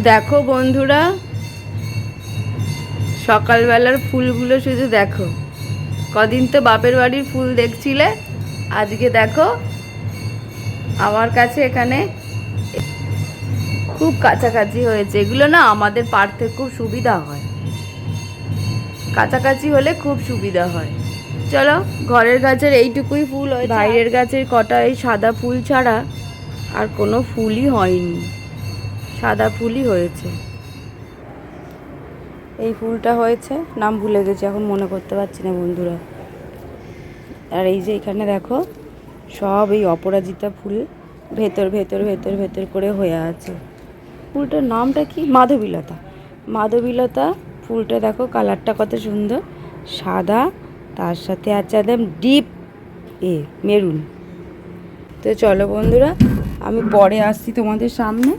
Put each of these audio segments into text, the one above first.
দেখো বন্ধুরা, সকালবেলার ফুলগুলো শুধু দেখো। কদিন তো বাপের বাড়ির ফুল দেখছিলে, আজকে দেখো আমার কাছে এখানে খুব কাছাকাছি হয়েছে। এগুলো না আমাদের পাড়তে খুব সুবিধা হয়, কাছাকাছি হলে খুব সুবিধা হয়। চলো, ঘরের গাছের এইটুকুই ফুল হয়েছে, বাইরের গাছের কটা এই সাদা ফুল ছাড়া আর কোনো ফুলই হয়নি, সাদা ফুলই হয়েছে। এই ফুলটা হয়েছে, নাম ভুলে গেছি, এখন মনে করতে পারছি না বন্ধুরা। আর এই যে এখানে দেখো সব এই অপরাজিতা ফুল ভেতর ভেতর ভেতর ভেতর করে হয়ে আছে। ফুলটার নামটা কি? মাধবীলতা। মাধবীলতা ফুলটা দেখো, কালারটা কত সুন্দর, সাদা, তার সাথে আছে একদম ডিপ মেরুন। তো চলো বন্ধুরা, আমি পরে আসছি তোমাদের সামনে,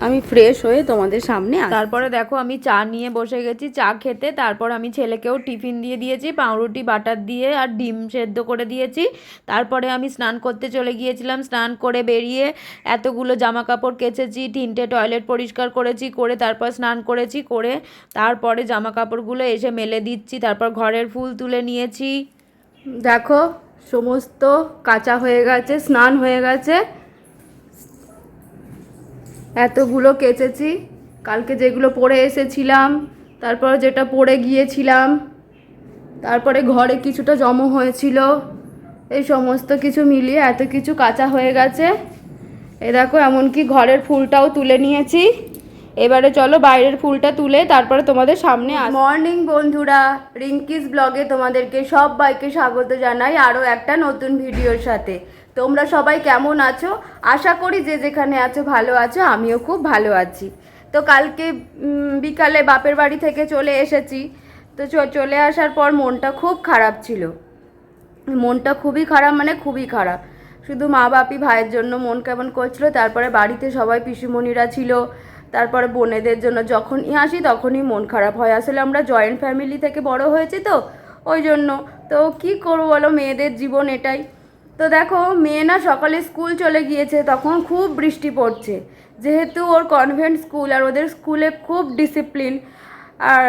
আমি ফ্রেশ হয়ে তোমাদের সামনে। তারপরে দেখো আমি চা নিয়ে বসে গেছি চা খেতে। তারপর আমি ছেলেকেও টিফিন দিয়ে দিয়েছি, পাউরুটি বাটার দিয়ে আর ডিম সেদ্ধ করে দিয়েছি। তারপরে আমি স্নান করতে চলে গিয়েছিলাম, স্নান করে বেরিয়ে এতগুলো জামা কাপড় কেচেছি, 3টে টয়লেট পরিষ্কার করেছি, করে তারপর স্নান করেছি, করে তারপরে জামা কাপড়গুলো এসে মেলে দিচ্ছি। তারপর ঘরের ফুল তুলে নিয়েছি। দেখো সমস্ত কাঁচা হয়ে গেছে, স্নান হয়ে গেছে, এতগুলো কেচেছি। কালকে যেগুলো পরে এসেছিলাম, তারপর যেটা পরে গিয়েছিলাম, তারপরে ঘরে কিছুটা জমা হয়েছিল, এই সমস্ত কিছু মিলিয়ে এত কিছু কাঁচা হয়ে গেছে। এই দেখো এমনকি ঘরের ফুলটাও তুলে নিয়েছি। এবারে চলো বাইরের ফুলটা তুলে তারপরে তোমাদের সামনে মর্নিং বন্ধুরা, রিঙ্কিস ব্লগে তোমাদেরকে সবাইকে স্বাগত জানাই আরও একটা নতুন ভিডিওর সাথে। তোমরা সবাই কেমন আছো? আশা করি যে যেখানে আছো ভালো আছো, আমিও খুব ভালো আছি। তো কালকে বিকালে বাপের বাড়ি থেকে চলে এসেছি। তো চলে আসার পর মনটা খুব খারাপ ছিল, মনটা খুবই খারাপ, মানে খুবই খারাপ। শুধু মা বাপি ভাইয়ের জন্য মন কেমন করছিল। তারপরে বাড়িতে সবাই পিসিমণিরা ছিল, তারপরে বোনেদের জন্য যখনই আসি তখনই মন খারাপ হয়। আসলে আমরা জয়েন্ট ফ্যামিলি থেকে বড় হয়েছি তো ওই জন্য। তো কি করবো বলো, মেয়েদের জীবন এটাই। তো দেখো মেয়ে না সকালে স্কুল চলে গিয়েছে, তখন খুব বৃষ্টি পড়ছে, যেহেতু ওর কনভেন্ট স্কুল আর ওদের স্কুলে খুব ডিসিপ্লিন। আর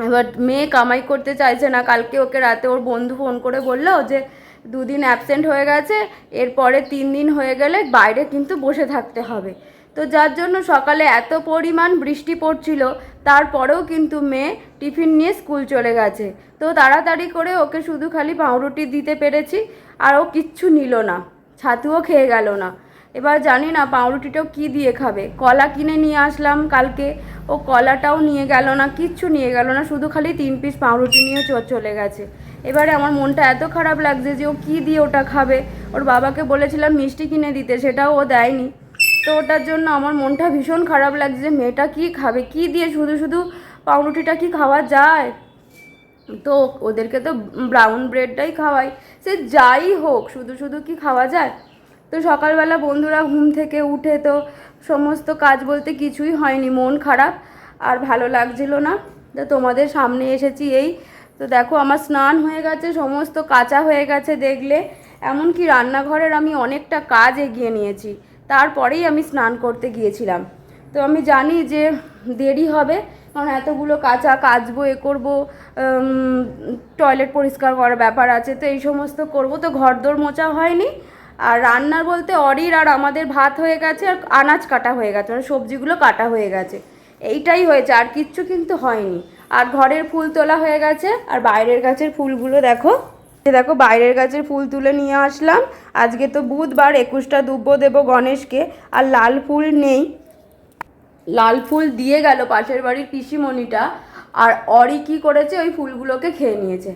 এবার মেয়ে কামাই করতে চাইছে না। কালকে ওকে রাতে ওর বন্ধু ফোন করে বললো যে 2 দিন অ্যাবসেন্ট হয়ে গেছে, এরপরে 3 দিন হয়ে গেলে বাইরে কিন্তু বসে থাকতে হবে। তো যার জন্য সকালে এত পরিমাণ বৃষ্টি পড়ছিল, তারপরেও কিন্তু মেয়ে টিফিন নিয়ে স্কুল চলে গেছে। তো তাড়াতাড়ি করে ওকে শুধু খালি পাউরুটি দিতে পেরেছি, আর ও কিচ্ছু নিল না, ছাতুও খেয়ে গেল না। এবার জানি না পাউরুটিটাও কি দিয়ে খাবে। কলা কিনে নিয়ে আসলাম কালকে, ও কলাটাও নিয়ে গেল না, কিচ্ছু নিয়ে গেল না, শুধু খালি 3 পিস পাউরুটি নিয়ে চলে গেছে। এবারে আমার মনটা এত খারাপ লাগছে যে ও কী দিয়ে ওটা খাবে। ওর বাবাকে বলেছিলাম মিষ্টি কিনে দিতে, সেটাও ও দেয়নি। তো ওটার জন্য আমার মনটা ভীষণ খারাপ লাগছে যে মেয়েটা কী খাবে, কী দিয়ে শুধু শুধু পাউরুটিটা কি খাওয়া যায়? তো ওদেরকে তো ব্রাউন ব্রেডটাই খাওয়াই, সে যাই হোক, শুধু শুধু কি খাওয়া যায়? তো সকালবেলা বন্ধুরা ঘুম থেকে উঠে তো সমস্ত কাজ বলতে কিছুই হয়নি, মন খারাপ আর ভালো লাগছিল না। তো তোমাদের সামনে এসেছি এই। তো দেখো আমার স্নান হয়ে গেছে, সমস্ত কাঁচা হয়ে গেছে দেখলে, এমনকি রান্নাঘরের আমি অনেকটা কাজ এগিয়ে নিয়েছি, তারপরেই আমি স্নান করতে গিয়েছিলাম। তো আমি জানি যে দেরি হবে, কারণ এতগুলো কাচবো, করবো, টয়লেট পরিষ্কার করার ব্যাপার আছে, তো এই সমস্ত করবো। তো ঘরদোর মোছা হয়নি। আর রান্নার বলতে অরির আর আমাদের ভাত হয়ে গেছে, আর আনাজ কাটা হয়ে গেছে, মানে সবজিগুলো কাটা হয়ে গেছে, এইটাই হয়েছে, আর কিচ্ছু কিন্তু হয়নি। আর ঘরের ফুল তোলা হয়ে গেছে, আর বাইরের গাছের ফুলগুলো দেখো, দেখো বাইরের গাছের ফুল তুলে নিয়ে আসলাম। আজকে তো বুধবার, 21টা দুব্ব দেবো গণেশকে। আর লাল ফুল নেই, লাল ফুল দিয়ে গেল পাশের বাড়ির পিসিমণিটা, আর অরি কি করেছে, ওই ফুলগুলোকে খেয়ে নিয়েছে।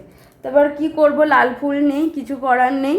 তারপর কি করব, লাল ফুল নেই, কিছু করার নেই,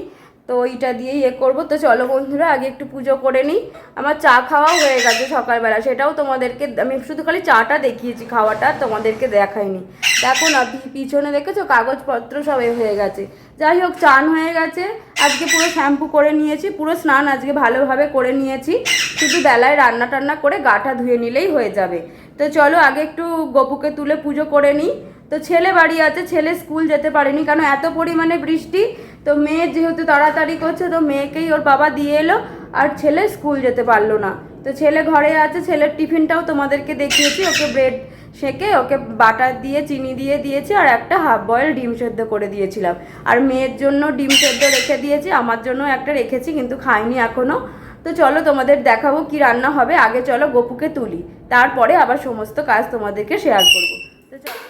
তো ওইটা দিয়েই করবো। তো চলো বন্ধুরা আগে একটু পুজো করে নিই। আমার চা খাওয়াও হয়ে গেছে সকালবেলা, সেটাও তোমাদেরকে আমি শুধু খালি চাটা দেখিয়েছি, খাওয়াটা তোমাদেরকে দেখাইনি। দেখো না পিছনে দেখেছো কাগজপত্র সব হয়ে গেছে। যাই হোক, চান হয়ে গেছে, আজকে পুরো শ্যাম্পু করে নিয়েছি, পুরো স্নান আজকে ভালোভাবে করে নিয়েছি, শুধু বেলায় রান্না টান্না করে গাটা ধুয়ে নিলেই হয়ে যাবে। তো চলো আগে একটু গপুকে তুলে পুজো করে নিই। তো ছেলে বাড়ি আছে, ছেলে স্কুল যেতে পারেনি, কারণ এত পরিমাণে বৃষ্টি। তো মেয়ে যেহেতু তাড়াতাড়ি করছে, তো মেয়েকেই ওর বাবা দিয়ে এলো, আর ছেলে স্কুল যেতে পারলো না। তো তো ছেলে ঘরে আছে, ছেলের টিফিনটাও তোমাদেরকে দেখিয়েছি, ওকে ব্রেড সেকে ওকে বাটার দিয়ে চিনি দিয়ে দিয়েছি, আর একটা হাফ বয়েল ডিম সেদ্ধ করে দিয়েছিলাম। আর মেয়ের জন্য ডিম সেদ্ধ রেখে দিয়েছি, আমার জন্য একটা রেখেছি কিন্তু খাইনি এখনও। তো চলো তোমাদের দেখাবো কি রান্না হবে। আগে চলো গপুকে তুলি, তারপরে আবার সমস্ত কাজ তোমাদেরকে শেয়ার করবো। তো চলো,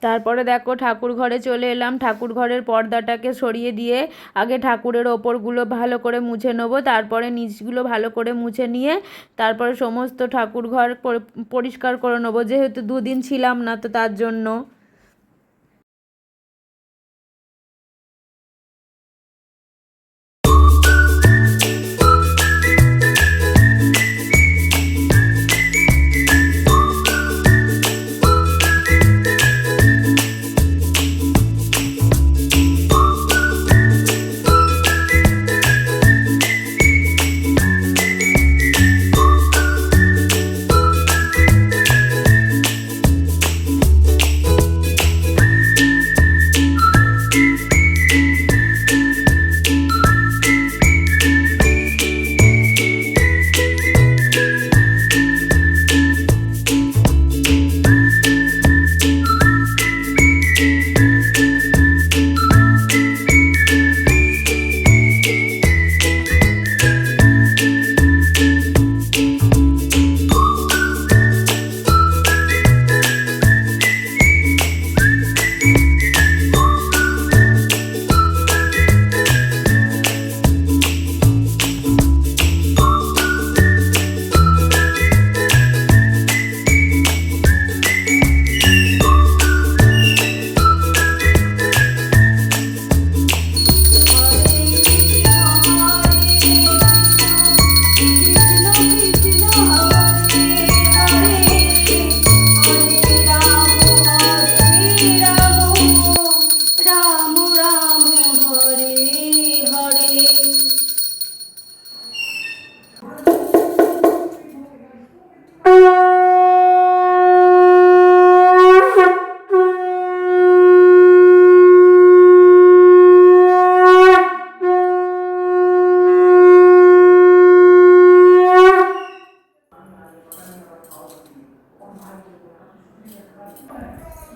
তারপরে দেখো ঠাকুর ঘরে চলে এলাম। ঠাকুর ঘরের পর্দাটাকে সরিয়ে দিয়ে আগে ঠাকুরের ওপরগুলো ভালো করে মুছে নেবো, তারপরে নিচগুলো ভালো করে মুছে নিয়ে তারপরে সমস্ত ঠাকুর ঘর পরিষ্কার করে নেবো, যেহেতু দুদিন ছিলাম না তো তার জন্য।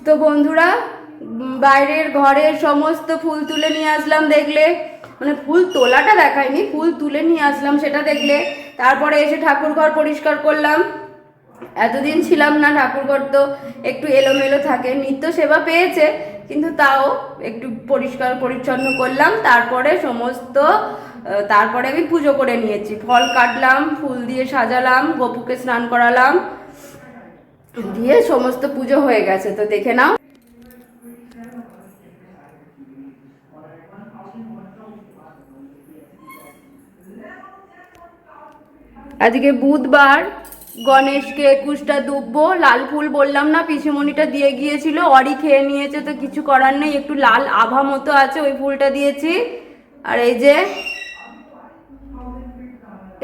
তো বন্ধুরা, বাইরের ঘরের সমস্ত ফুল তুলে নিয়ে আসলাম, দেখলে মানে ফুল তোলাটা দেখায়নি, ফুল তুলে নিয়ে আসলাম সেটা দেখলে। তারপরে এসে ঠাকুর ঘর পরিষ্কার করলাম। এতদিন ছিলাম না, ঠাকুরঘর তো একটু এলোমেলো থাকে, নিত্য সেবা পেয়েছে কিন্তু তাও একটু পরিষ্কার পরিচ্ছন্ন করলাম। তারপরে তারপরে আমি পুজো করে নিয়েছি, ফল কাটলাম, ফুল দিয়ে সাজালাম, গপুকে স্নান করালাম, দিয়ে সমস্ত পুজো হয়ে গেছে। তো দেখে নাও। আজকে বুধবার, গণেশকে 21টা দুব্বো, লাল ফুল বললাম না, পিসিমণিটা দিয়ে গিয়েছিল, অরি খেয়ে নিয়েছে, তো কিছু করার নেই, একটু লাল আভা মতো আছে, ওই ফুলটা দিয়েছি। আর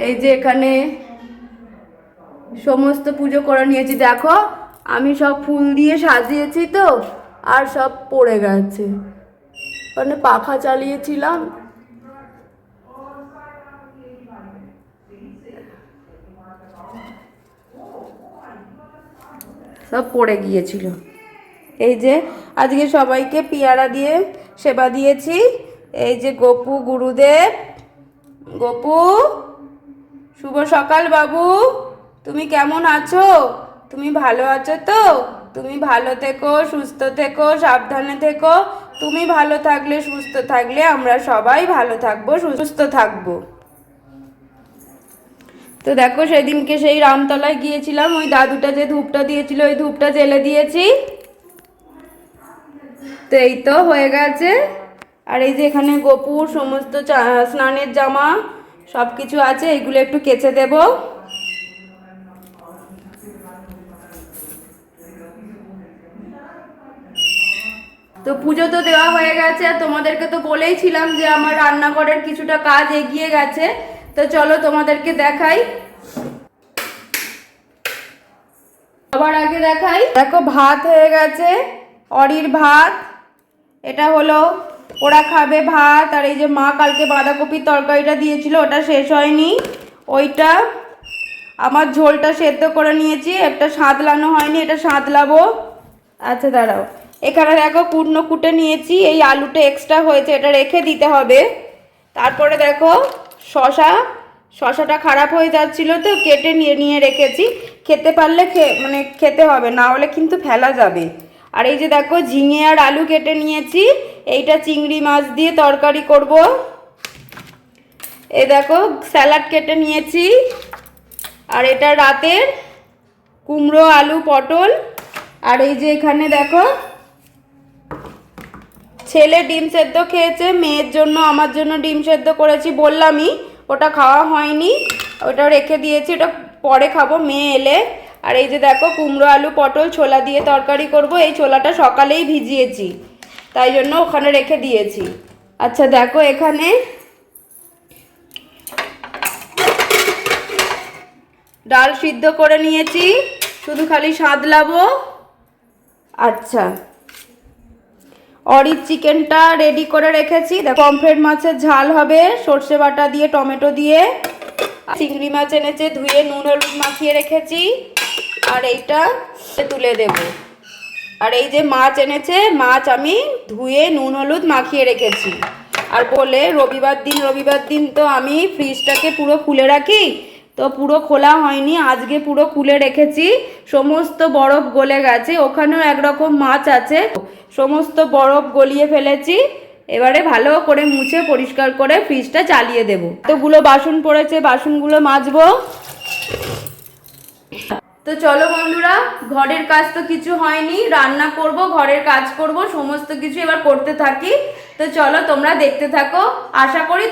এই যে এখানে সমস্ত পুজো করে নিয়েছি। দেখো আমি সব ফুল দিয়ে সাজিয়েছি তো, আর সব পড়ে গেছে, মানে পাখা চালিয়েছিলাম, সব পড়ে গিয়েছিল। এই যে আজকে সবাইকে পেয়ারা দিয়ে সেবা দিয়েছি। এই যে গপু, গুরুদেব, গপু শুভ সকাল বাবু, তুমি কেমন আছো? তুমি ভালো আছো তো? তুমি ভালো থেকো, সুস্থ থেকো, সাবধানে থেকো। তুমি ভালো থাকলে, সুস্থ থাকলে আমরা সবাই ভালো থাকবো, সুস্থ থাকবো। তো দেখো সেদিনকে সেই রামতলায় গিয়েছিলাম, ওই দাদুটা যে ধূপটা দিয়েছিল ওই ধূপটা জ্বেলে দিয়েছি। তো এই তো হয়ে গেছে। আর এই যে এখানে গপুর সমস্ত স্নানের জামা সব কিছু আছে, এইগুলো একটু কেচে দেব। তো পুজো তো দেওয়া হয়ে গেছে, আর তোমাদেরকে তো বলেইছিলাম যে আমার রান্নাঘরের কিছুটা কাজ এগিয়ে গেছে। তো চলো তোমাদেরকে দেখাই। সবার আগে দেখাই, দেখো ভাত হয়ে গেছে, অরির ভাত। এটা হলো ওরা খাবে ভাত। আর এই যে মা কালকে বাঁধাকপির তরকারিটা দিয়েছিল, ওটা শেষ হয়নি, ওইটা আমার ঝোলটা সেদ্ধ করে নিয়েছি, একটা সাঁতলানো হয়নি, এটা সাঁতলাবো। আচ্ছা দাঁড়াও, এখানে দেখো কুটনো কুটে নিয়েছি, এই আলুটা এক্সট্রা হয়েছে, এটা রেখে দিতে হবে। তারপরে দেখো শশাটা খারাপ হয়ে যাচ্ছিল তো কেটে নিয়ে নিয়ে রেখেছি, খেতে পারলে মানে খেতে হবে, না হলে কিন্তু ফেলা যাবে। আর এই যে দেখো ঝিঙে আর আলু কেটে নিয়েছি, এইটা চিংড়ি মাছ দিয়ে তরকারি করব। এই দেখো স্যালাড কেটে নিয়েছি। আর এটা রাতের কুমড়ো আলু পটল। আর এই যে এখানে দেখো ছেলে ডিম সেদ্ধ খেয়েছে, মেয়ের জন্য আমার জন্য ডিম সেদ্ধ করেছি, বললামই ওটা খাওয়া হয়নি, ওটা রেখে দিয়েছি, ওটা পরে খাবো মেয়ে এলে। আর এই যে দেখো কুমড়ো আলু পটল ছোলা দিয়ে তরকারি করব, এই ছোলাটা সকালেই ভিজিয়েছি, তাই জন্য ওখানে রেখে দিয়েছি। আচ্ছা দেখো এখানে ডাল সিদ্ধ করে নিয়েছি, শুধু খালি সাঁতলাবো। আচ্ছা অরিজ চিকেনটা রেডি করে রেখেছি, দেখো পমফ্রেট মাছের ঝাল হবে সর্ষে বাটা দিয়ে টমেটো দিয়ে। চিংড়ি মাছ এনেছে, ধুয়ে নুন হলুদ মাখিয়ে রেখেছি, আর এইটা তুলে দেব। আর এই যে মাছ এনেছে, মাছ আমি ধুয়ে নুন হলুদ মাখিয়ে রেখেছি। আর বলে রবিবার দিন তো আমি ফ্রিজটাকে পুরো খুলে রাখি, তো পুরো খোলা হয়নি, আজকে পুরো খুলে রেখেছি, সমস্ত বরফ গলে গেছে, ওখানেও একরকম মাছ আছে, সমস্ত বরফ গলিয়ে ফেলেছি। এবারে ভালো করে মুছে পরিষ্কার করে ফ্রিজটা চালিয়ে দেব। এতগুলো বাসন পড়েছে, বাসনগুলো মাজবো। তো চলো বন্ধুরা, ঘরের কাজ তো কিছু হয়নি, রান্না করব, ঘরের কাজ করব, সমস্ত কিছু এবার করতে থাকি। তো চলো তোমরা দেখতে থাকো, আশা করি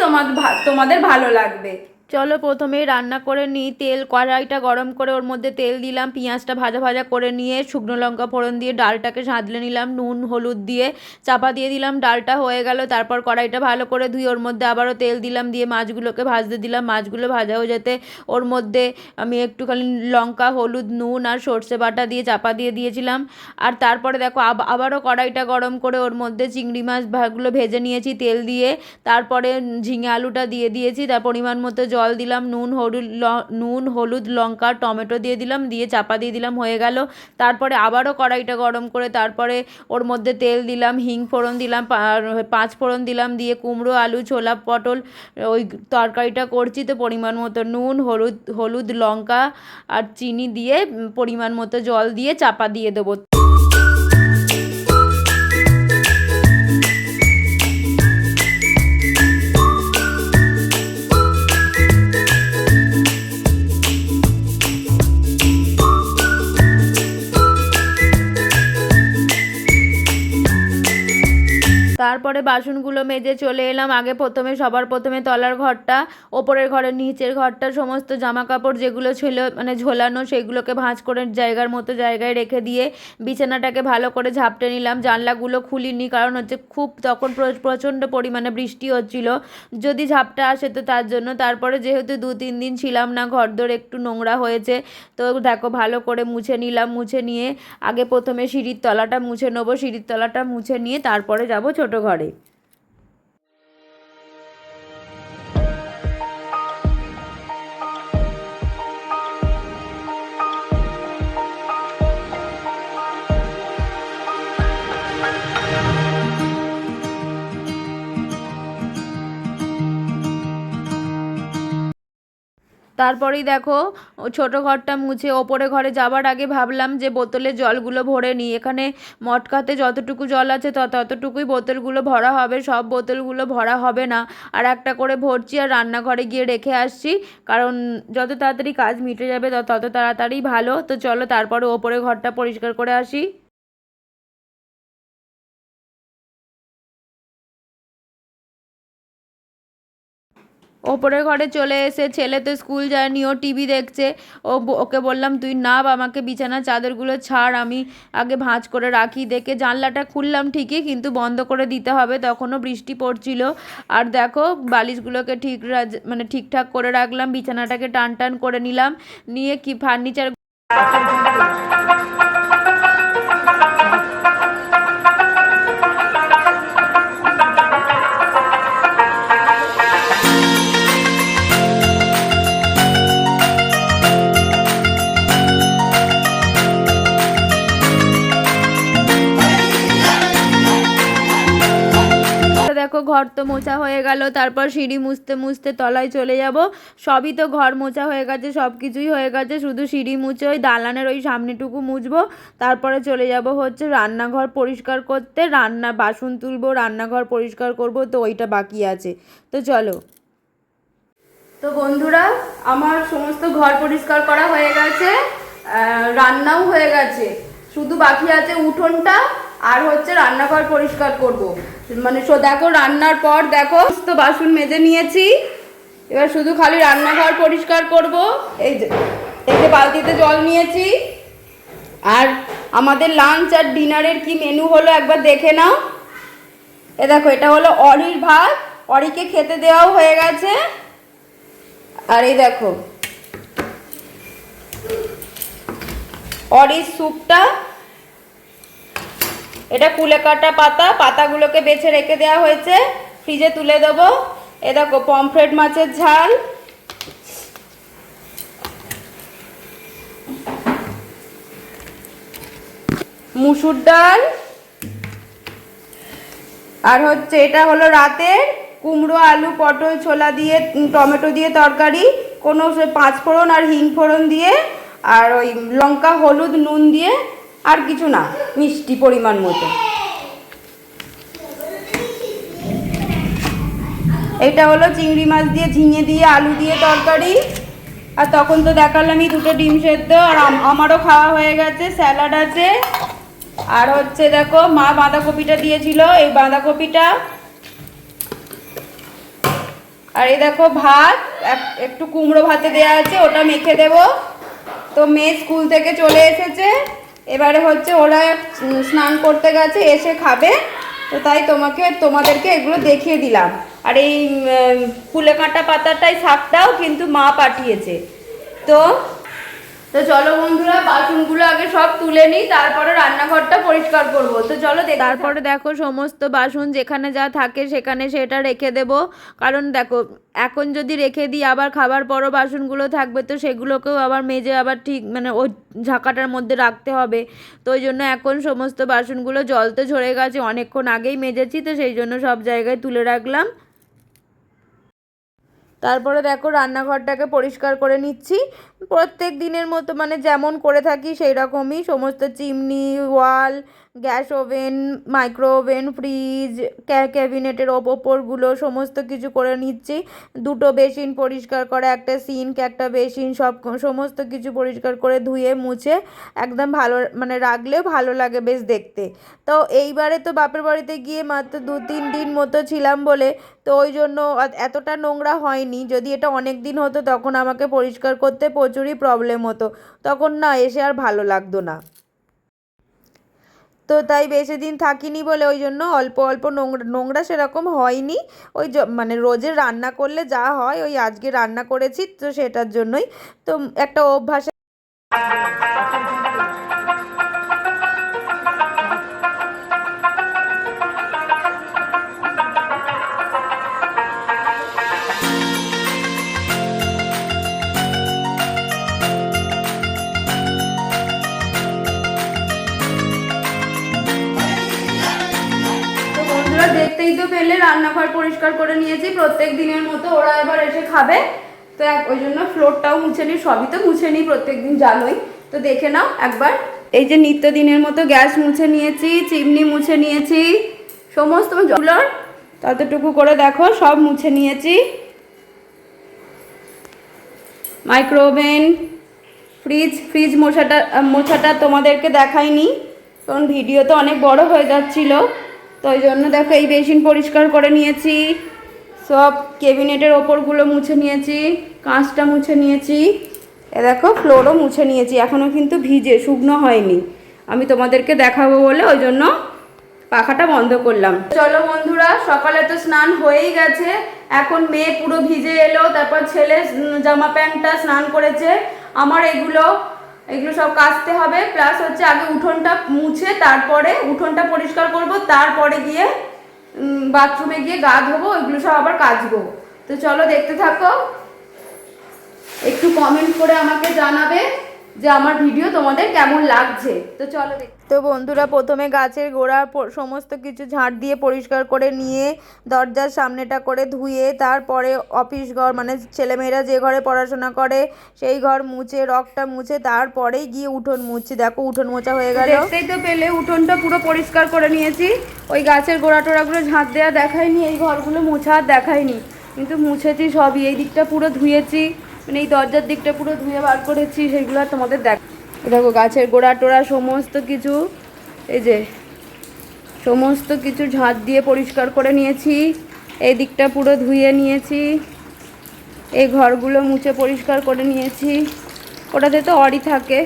তোমাদের ভালো লাগবে। চলো প্রথমেই রান্না করে নিই। কড়াইটা গরম করে ওর মধ্যে তেল দিলাম, পেঁয়াজটা ভাজা ভাজা করে নিয়ে শুকনো লঙ্কা ফোড়ন দিয়ে ডালটাকে সাঁতলে নিলাম, নুন হলুদ দিয়ে চাপা দিয়ে দিলাম, ডালটা হয়ে গেল। তারপর কড়াইটা ভালো করে ধুয়ে ওর মধ্যে আবারও তেল দিলাম, দিয়ে মাছগুলোকে ভাজতে দিলাম, মাছগুলো ভাজা হয়ে যেতে ওর মধ্যে আমি একটুখানি লঙ্কা হলুদ নুন আর সর্ষে বাটা দিয়ে চাপা দিয়ে দিয়েছিলাম। আর তারপরে দেখো আবারও কড়াইটা গরম করে ওর মধ্যে চিংড়ি মাছগুলো ভেজে নিয়েছি তেল দিয়ে, তারপরে ঝিঙে আলুটা দিয়ে দিয়েছি, তার পরিমাণ মতো জল দিলাম, নুন হলুদ লঙ্কা টমেটো দিয়ে দিলাম, দিয়ে চাপা দিয়ে দিলাম, হয়ে গেল। তারপরে আবারও কড়াইটা গরম করে তারপরে ওর মধ্যে তেল দিলাম, হিং ফোড়ন দিলাম, 5 ফোড়ন দিলাম, দিয়ে কুমড়ো আলু ছোলা পটল ওই তরকারিটা করছি, তো পরিমাণ মতো নুন হলুদ লঙ্কা আর চিনি দিয়ে পরিমাণ মতো জল দিয়ে চাপা দিয়ে দেবো। তারপরে বাসনগুলো মেজে চলে এলাম। আগে সবার প্রথমে তলার ঘরটা, ওপরের ঘরের নিচের ঘরটা, সমস্ত জামা কাপড় যেগুলো ছিল মানে ঝোলানো সেগুলোকে ভাঁজ করে জায়গার মতো জায়গায় রেখে দিয়ে বিছানাটাকে ভালো করে ঝাপটে নিলাম। জানলাগুলো খুলিনি, কারণ হচ্ছে খুব তখন প্রচণ্ড পরিমাণে বৃষ্টি হচ্ছিল, যদি ঝাপটা আসে তো তার জন্য। তারপরে যেহেতু 2-3 দিন ছিলাম না, ঘরদোর একটু নোংরা হয়েছে, তো দেখো ভালো করে মুছে নিলাম। মুছে নিয়ে আগে প্রথমে সিঁড়ির তলাটা মুছে নেবো, সিঁড়ির তলাটা মুছে নিয়ে তারপরে যাব ছোট ঘরে। তারপরেই দেখো ছোটো ঘরটা মুছে ওপরে ঘরে যাবার আগে ভাবলাম যে বোতলে জলগুলো ভরে নিই। এখানে মটকাতে যতটুকু জল আছে ততটুকুই বোতলগুলো ভরা হবে, সব বোতলগুলো ভরা হবে না। আর একটা করে ভরছি আর রান্নাঘরে গিয়ে রেখে আসছি, কারণ যত তাড়াতাড়ি কাজ মিটে যাবে তত তাড়াতাড়ি ভালো। তো চলো তারপরে ওপরে ঘরটা পরিষ্কার করে আসি। ওপরের ঘরে চলে এসে ছেলে তো স্কুল যায়নি, ও টিভি দেখছে। ওকে বললাম তুই নাব, আমাকে বিছানার চাদরগুলো ছাড়, আমি আগে ভাঁজ করে রাখি। দেখে জানলাটা খুললাম ঠিকই, কিন্তু বন্ধ করে দিতে হবে, তখনও বৃষ্টি পড়ছিল। আর দেখো বালিশগুলোকে ঠিকঠাক করে রাখলাম, বিছানাটাকে টান করে নিলাম, নিয়ে কি ফার্নিচার ঘর তো মোছা হয়ে গেল, তারপর সিঁড়ি মুছতে মুছতে তলায় চলে যাব। সবই তো ঘর মোছা হয়ে গেছে, সব কিছুই হয়ে গেছে, শুধু সিঁড়ি মুছে ওই দালানের ওই সামনেটুকু মুছবো। তারপরে চলে যাব হচ্ছে রান্নাঘর পরিষ্কার করতে, বাসন তুলবো, রান্নাঘর পরিষ্কার করব, তো ওইটা বাকি আছে। তো চলো। তো বন্ধুরা, আমার সমস্ত ঘর পরিষ্কার করা হয়ে গেছে, রান্নাও হয়ে গেছে, শুধু বাকি আছে উঠোনটা আর হচ্ছে রান্নাঘর পরিষ্কার করব। মানে দেখো রান্নার পর দেখো তো বাসন মেজে নিয়েছি, এবার শুধু খালি রান্নাঘর পরিষ্কার করব। এই যে বালতিতে জল নিয়েছি। আর আমাদের লাঞ্চ আর ডিনারের কি মেনু হলো একবার দেখে নাও। এ দেখো, এটা হলো অরির ভাত, অরিকে খেতে দেওয়াও হয়ে গেছে। আর এই দেখো অরির স্যুপটা, এটা কুলে কাটা পাতাগুলোকে বেছে রেখে দেওয়া হয়েছে, ফ্রিজে তুলে দেবো। এ দেখো পমফ্রেট মাছের ঝাল, মুসুর ডাল, আর হচ্ছে এটা হলো রাতের কুমড়ো আলু পটল ছোলা দিয়ে টমেটো দিয়ে তরকারি, কোনো পাঁচফোড়ন আর হিং ফোড়ন দিয়ে, আর ওই লঙ্কা হলুদ নুন দিয়ে, আর কিছু না, মিষ্টি পরিমাণ মতো। এটা হলো চিংড়ি মাছ দিয়ে ঝিঙে দিয়ে আলু দিয়ে তরকারি। আর তখন তো দেখালামই দুটো ডিম সেদ্ধ, আর আমারও খাওয়া হয়ে গেছে, স্যালাড আছে। আর হচ্ছে দেখো মা বাঁধাকপিটা দিয়েছিল, এই বাঁধাকপিটা। আর এই দেখো ভাত, একটু কুমড়ো ভাতে দেওয়া আছে, ওটা মেখে দেব। তো মেয়ে স্কুল থেকে চলে এসেছে, এবারে হচ্ছে ওরা স্নান করতে গেছে, এসে খাবে। তো তাই তোমাদেরকে এগুলো দেখিয়ে দিলাম। আর এই কুলে কাঁটা পাতাটাই শাকটাও কিন্তু মা পাঠিয়েছে। তো চলো বন্ধুরা, বাসনগুলো আগে সব তুলে নিই, তারপরে রান্নাঘরটা পরিষ্কার করব। তো চলো। তারপরে দেখো সমস্ত বাসন যেখানে যা থাকে সেখানে সেটা রেখে দেব। কারণ দেখো এখন যদি রেখে দিই আবার খাবার পরও বাসনগুলো থাকবে, তো সেগুলোকেও আবার মেজে আবার ঠিক মানে ওই ঝাঁকাটার মধ্যে রাখতে হবে। তো ওই জন্য এখন সমস্ত বাসনগুলো, জল তো ঝরে গেছে, অনেকক্ষণ আগেই মেজেছি, তো সেই জন্য সব জায়গায় তুলে রাখলাম। তারপরে দেখো রান্নাঘরটাকে পরিষ্কার করে নিচ্ছি প্রত্যেক দিনের মতো, মানে যেমন করে থাকি সেই রকমই। সমস্ত chimney, wall, gas oven, micro oven, fridge, ক্যাবিনেটের ওপরগুলো সমস্ত কিছু করে নিচ্ছি। দুটো বেসিন পরিষ্কার করা, একটা সিঙ্ক, একটা বেসিন, সমস্ত কিছু পরিষ্কার করে ধুয়ে মুছে একদম ভালো মানে রাখলে ভালো লাগে বেশ দেখতে। তো এইবারে তো বাপের বাড়িতে গিয়ে মাত্র 2-3 দিন মতো ছিলাম বলে, তো ওই জন্য এতটা নোংরা হয়নি। যদি এটা অনেক দিন হতো তখন আমাকে পরিষ্কার করতে প্রচুরই প্রবলেম হতো, তখন না এসে আর ভালো লাগতো না। তো তাই বেশি দিন থাকিনি বলে ওই জন্য অল্প অল্প নোংরা সেরকম হয়নি। ওই মানে রোজের রান্না করলে যা হয়, ওই আজকে রান্না করেছি তো সেটার জন্যই তো একটা অভ্যাস। দেখতেই তো পেলে রান্নাঘর পরিষ্কার করে নিয়েছি প্রত্যেক দিনের মতো, ওরা এবার এসে খাবে। তো ওই জন্য ফ্লোরটাও মুছে নিই, সবই তো মুছে নিই প্রত্যেক দিন জানোই। তো দেখে নাও একবার, এই যে নিত্যদিনের মতো গ্যাস মুছে নিয়েছি, চিমনি মুছে নিয়েছি, সমস্ত জলর ততটুকু করে দেখো সব মুছে নিয়েছি। মাইক্রো ওভেন, ফ্রিজ মোছাটা তোমাদেরকে দেখাইনি, কারণ ভিডিও তো অনেক বড় হয়ে যাচ্ছিলো। তো ওই জন্য দেখো এই বেসিন পরিষ্কার করে নিয়েছি, সব ক্যাবিনেটের ওপরগুলো মুছে নিয়েছি, কাঁচটা মুছে নিয়েছি, এ দেখো ফ্লোরও মুছে নিয়েছি। এখনও কিন্তু ভিজে, শুকনো হয়নি, আমি তোমাদেরকে দেখাবো বলে ওই জন্য পাখাটা বন্ধ করলাম। চলো বন্ধুরা, সকালে তো স্নান হয়েই গেছে, এখন মেয়ে পুরো ভিজে এলো, তারপর ছেলে জামা প্যান্টটা স্নান করেছে, আমার এগুলো সব কাচতে হবে। প্লাস হচ্ছে আগে উঠোনটা মুছে তারপরে উঠোনটা পরিষ্কার করব, তারপরে গিয়ে বাথরুমে গিয়ে গা ধোবো, এগুলো সব আবার কাচবো। তো চলো দেখতে থাকো, একটু কমেন্ট করে আমাকে জানাবে যে আমার ভিডিও তোমাদের কেমন লাগছে। তো চলো তো বন্ধুরা, প্রথমে গাছের গোড়া সমস্ত কিছু ঝাড় দিয়ে পরিষ্কার করে নিয়ে দরজার সামনেটা করে ধুয়ে তারপরে অফিস ঘর মানে ছেলেমেয়েরা যে ঘরে পড়াশোনা করে সেই ঘর মুছে রগটা মুছে তারপরেই গিয়ে উঠোন মুছছি। দেখো উঠোন মোছা হয়ে গেল, দেখতেই তো পেলে উঠোনটা পুরো পরিষ্কার করে নিয়েছি। ওই গাছের গোড়া টোড়াগুলো ঝাঁট দেওয়া দেখায়নি, এই ঘরগুলো মোছা আর দেখায়নি, কিন্তু মুছেছি সবই। এই দিকটা পুরো ধুয়েছি, মানে এই দরজার দিকটা পুরো ধুয়ে বার করেছি, সেগুলো আর তোমাদের দেখো গাছের গোড়া টোড়া সমস্ত কিছু, এই যে সমস্ত কিছু ঝাঁট দিয়ে পরিষ্কার করে নিয়েছি। এই দিকটা পুরো ধুয়ে নিয়েছি, এই ঘরগুলো মুছে পরিষ্কার করে নিয়েছি। ওটাতে তো অরি থাকে,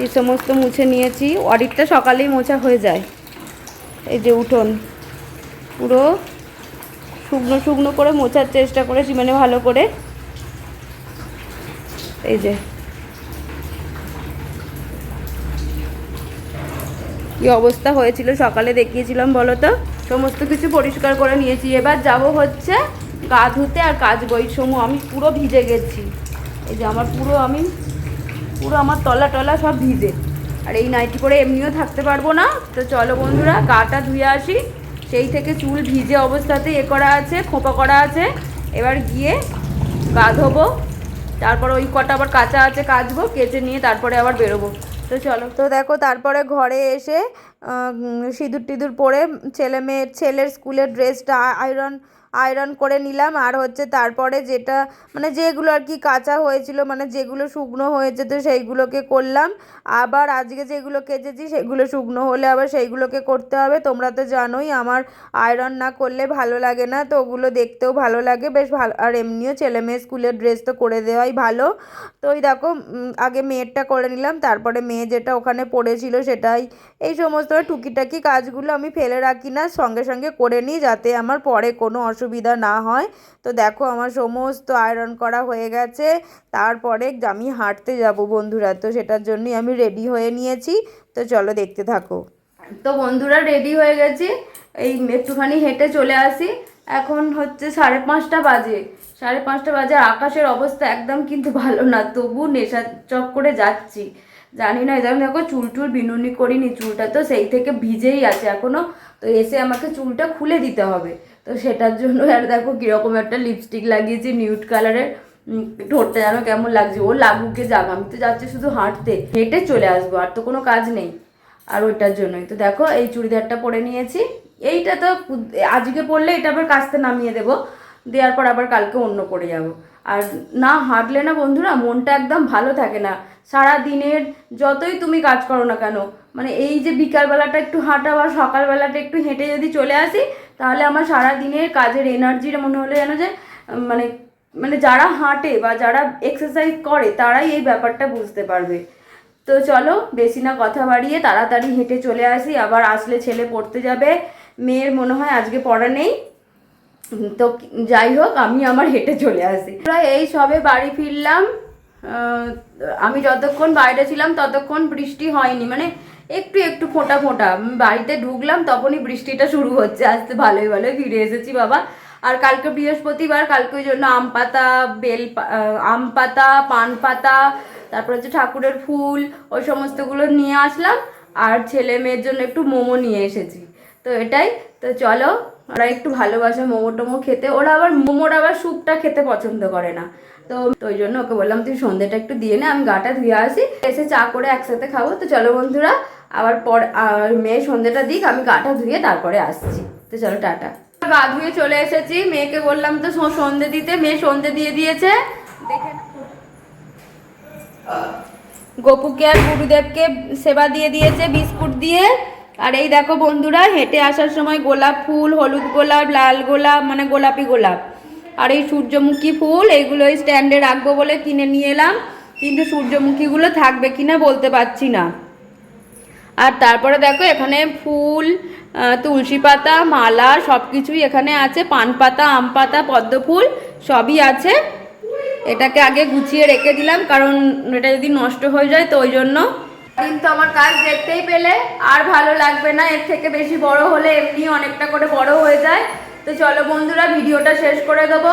এই সমস্ত মুছে নিয়েছি। অরিটা সকালেই মোছা হয়ে যায়। এই যে উঠোন পুরো শুকনো শুকনো করে মোছার চেষ্টা করেছি, মানে ভালো করে। এই যে কি অবস্থা হয়েছিল সকালে দেখিয়েছিলাম বলো তো। সমস্ত কিছু পরিষ্কার করে নিয়েছি। এবার যাব হচ্ছে গা ধুতে আর কাচবো। এই সময় আমি পুরো ভিজে গেছি, এই যে আমার পুরো আমার তলা টলা সব ভিজে, আর এই নাইটি পরে এমনিও থাকতে পারবো না। তো চলো বন্ধুরা গাটা ধুয়ে আসি। সেই থেকে চুল ভিজে অবস্থাতে করা আছে, খোঁপা করা আছে। এবার গিয়ে গা ধোবো, তারপর ওই কটা আবার কাঁচা আছে কাচবো, কেচে নিয়ে তারপরে আবার বেরোবো। তো চলো। তো দেখো তারপরে ঘরে এসে সিঁদুর টিঁদুর পরে ছেলের স্কুলের ড্রেসটা আয়রন করে নিলাম। আর হচ্ছে তারপরে যেটা মানে যেগুলো আর কি কাঁচা হয়েছিল, মানে যেগুলো শুকনো হয়েছে তো সেইগুলোকে করলাম। আবার আজকে যেগুলো কেচেছি সেগুলো শুকনো হলে আবার সেইগুলোকে করতে হবে। তোমরা তো জানোই আমার আয়রন না করলে ভালো লাগে না, তো ওগুলো দেখতেও ভালো লাগে বেশ ভালো। আর এমনিও ছেলে মেয়ে স্কুলের ড্রেস তো করে দেওয়াই ভালো। তো ওই দেখো আগে মেয়েরটা করে নিলাম, তারপরে মেয়ে যেটা ওখানে পড়েছিল সেটাই। এই সমস্ত টুকিটাকি কাজগুলো আমি ফেলে রাখি না, সঙ্গে সঙ্গে করে নিই যাতে আমার পরে কোনো অসুবিধা না হয়। তো দেখো আমার সমস্ত আয়রন করা হয়ে গেছে। তারপরে আমি হাঁটতে যাব বন্ধুরা, তো সেটার জন্যই আমি রেডি হয়ে নিয়েছি। তো চলো দেখতে থাকো। তো বন্ধুরা রেডি হয়ে গেছি, এই একটুখানি হেঁটে চলে আসি। এখন হচ্ছে 5:30 বাজে। 5:30 বাজে, আকাশের অবস্থা একদম কিন্তু ভালো না, তবু নেশা চক করে যাচ্ছি। জানি না, এরকম দেখো চুল টুল বিনুনি করিনি, চুলটা তো সেই থেকে ভিজেই আছে এখনো। তো এসে আমাকে চুলটা খুলে দিতে হবে, তো সেটার জন্য আর দেখো কীরকম একটা লিপস্টিক লাগিয়েছি নিউড কালারের। ঠোঁটটা যেন কেমন লাগছে, ও লাগুকে যাক, আমি তো যাচ্ছি শুধু হাঁটতে, হেঁটে চলে আসবো, আর তো কোনো কাজ নেই। আর ওইটার জন্যই তো দেখো এই চুড়িদারটা পরে নিয়েছি। এইটা তো আজকে পরলে এটা আবার কাচতে নামিয়ে দেবো, দেওয়ার পর আবার কালকে অন্য পরে যাব। আর না হাঁটলে না বন্ধুরা মনটা একদম ভালো থাকে না। সারা দিনের যতই তুমি কাজ করো না কেন, মানে এই যে বিকালবেলাটা একটু হাঁটা বা সকালবেলাটা একটু হেঁটে যদি চলে আসি, তাহলে আমার সারা দিনের কাজের এনার্জিটা মনে হলো যেন যে মানে মানে যারা হাঁটে বা যারা এক্সারসাইজ করে তারাই এই ব্যাপারটা বুঝতে পারবে। তো চলো বেশি না কথা বাড়িয়ে তাড়াতাড়ি হেঁটে চলে আসি, আবার আসলে ছেলে পড়তে যাবে। মেয়ের মনে হয় আজকে পড়া নেই, তো যাই হোক আমি আমার হেঁটে চলে আসি। প্রায় এই সবে বাড়ি ফিরলাম। আমি যতক্ষণ বাইরে ছিলাম ততক্ষণ বৃষ্টি হয়নি, মানে একটু একটু ফোঁটা ফোঁটা। বাড়িতে ঢুকলাম তখনই বৃষ্টিটা শুরু হচ্ছে। আসতে ভালোই ভালোই ফিরে এসেছি বাবা। আর কালকে বৃহস্পতিবার, কালকে ওই জন্য আম পাতা পান পাতা, তারপর হচ্ছে ঠাকুরের ফুল, ওই সমস্তগুলো নিয়ে আসলাম। আর ছেলে মেয়ের জন্য একটু মোমো নিয়ে এসেছি, তো এটাই। তো চলো, ওরা একটু ভালোবাসে মোমো টোমো খেতে, ওরা আবার মোমোর আবার স্যুপটা খেতে পছন্দ করে না। তো ওই জন্য ওকে বললাম তুই সন্ধ্যেটা একটু দিয়ে নে, আমি গাটা ধুয়ে আসি, এসে চা করে একসাথে খাবো। তো চলো বন্ধুরা, আবার মেয়ে সন্ধ্যেটা দিক, আমি গাটা ধুয়ে তারপরে আসছি। তো চলো টাটা। গা ধুয়ে চলে এসেছি, মেয়েকে বললাম তো সন্ধ্যে দিতে, মেয়ে সন্ধ্যে দিয়ে দিয়েছে। দেখে গোপুকে আর গুরুদেবকে সেবা দিয়ে দিয়েছে বিস্কুট দিয়ে। আর এই দেখো বন্ধুরা, হেঁটে আসার সময় গোলাপ ফুল, হলুদ গোলাপ, লাল গোলাপ, মানে গোলাপি গোলাপ, আর এই সূর্যমুখী ফুল, এইগুলো এই স্ট্যান্ডে রাখবো বলে কিনে নিয়ে এলাম, কিন্তু সূর্যমুখীগুলো থাকবে কিনা বলতে পারছি না। আর তারপরে দেখো এখানে ফুল, তুলসী পাতা, মালা সব কিছুই এখানে আছে, পান পাতা, আম পাতা, পদ্ম ফুল সবই আছে। এটাকে আগে গুছিয়ে রেখে দিলাম, কারণ এটা যদি নষ্ট হয়ে যায় তো ওই জন্য। কিন্তু আমার কাজ দেখতেই পেলে, আর ভালো লাগবে না, এর থেকে বেশি বড় হলে এমনি অনেকটা করে বড় হয়ে যায়। তো চলো বন্ধুরা ভিডিওটা শেষ করে দেবো।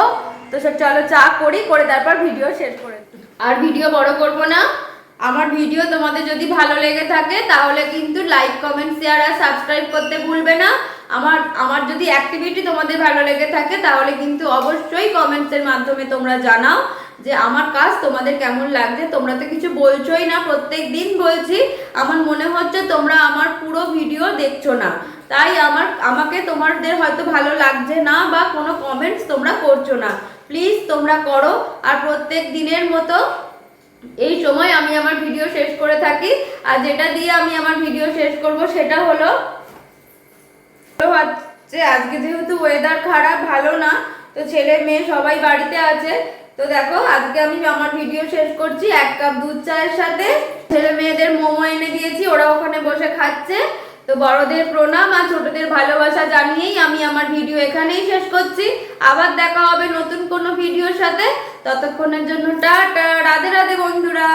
তো সব চলো চা করি, করে তারপর ভিডিও শেষ করে, আর ভিডিও বড় করব না। আমার ভিডিও তোমাদের যদি ভালো লেগে থাকে তাহলে কিন্তু লাইক কমেন্ট শেয়ার আর সাবস্ক্রাইব করতে ভুলবে না। আমার আমার যদি অ্যাক্টিভিটি তোমাদের ভালো লেগে থাকে তাহলে কিন্তু অবশ্যই কমেন্টসের মাধ্যমে তোমরা জানাও যে আমার কাজ তোমাদের কেমন লাগছে। তোমরা তো কিছু বলছোই না, প্রত্যেক দিন বলছি, আমার মনে হচ্ছে তোমরা আমার পুরো ভিডিও দেখছো না, তাই আমাকে তোমাদের হয়তো ভালো লাগছে না বা কোনো কমেন্টস তোমরা করছো না। প্লিজ তোমরা করো। আর প্রত্যেক দিনের মতো এই সময় আমি আমার ভিডিও শেষ করে থাকি। আর যেটা দিয়ে আমি আমার ভিডিও শেষ করব সেটা হলো হচ্ছে আজকে যেহেতু ওয়েদার খারাপ, ভালো না, তো ছেলে মেয়ে সবাই বাড়িতে আছে। তো দেখো আজকে আমি আমার ভিডিও শেষ করছি 1 কাপ দুধ চায়ের সাথে। ছেলে মেয়েদের মোমো এনে দিয়েছি, ওরা ওখানে বসে খাচ্ছে। তো বড়দের প্রণাম আর ছোটদের ভালোবাসা জানিয়েই আমি আমার ভিডিও এখানেই শেষ করছি। আবার দেখা হবে নতুন কোনো ভিডিওর সাথে। ততক্ষণের জন্য টাটা, রাধে রাধে বন্ধুরা।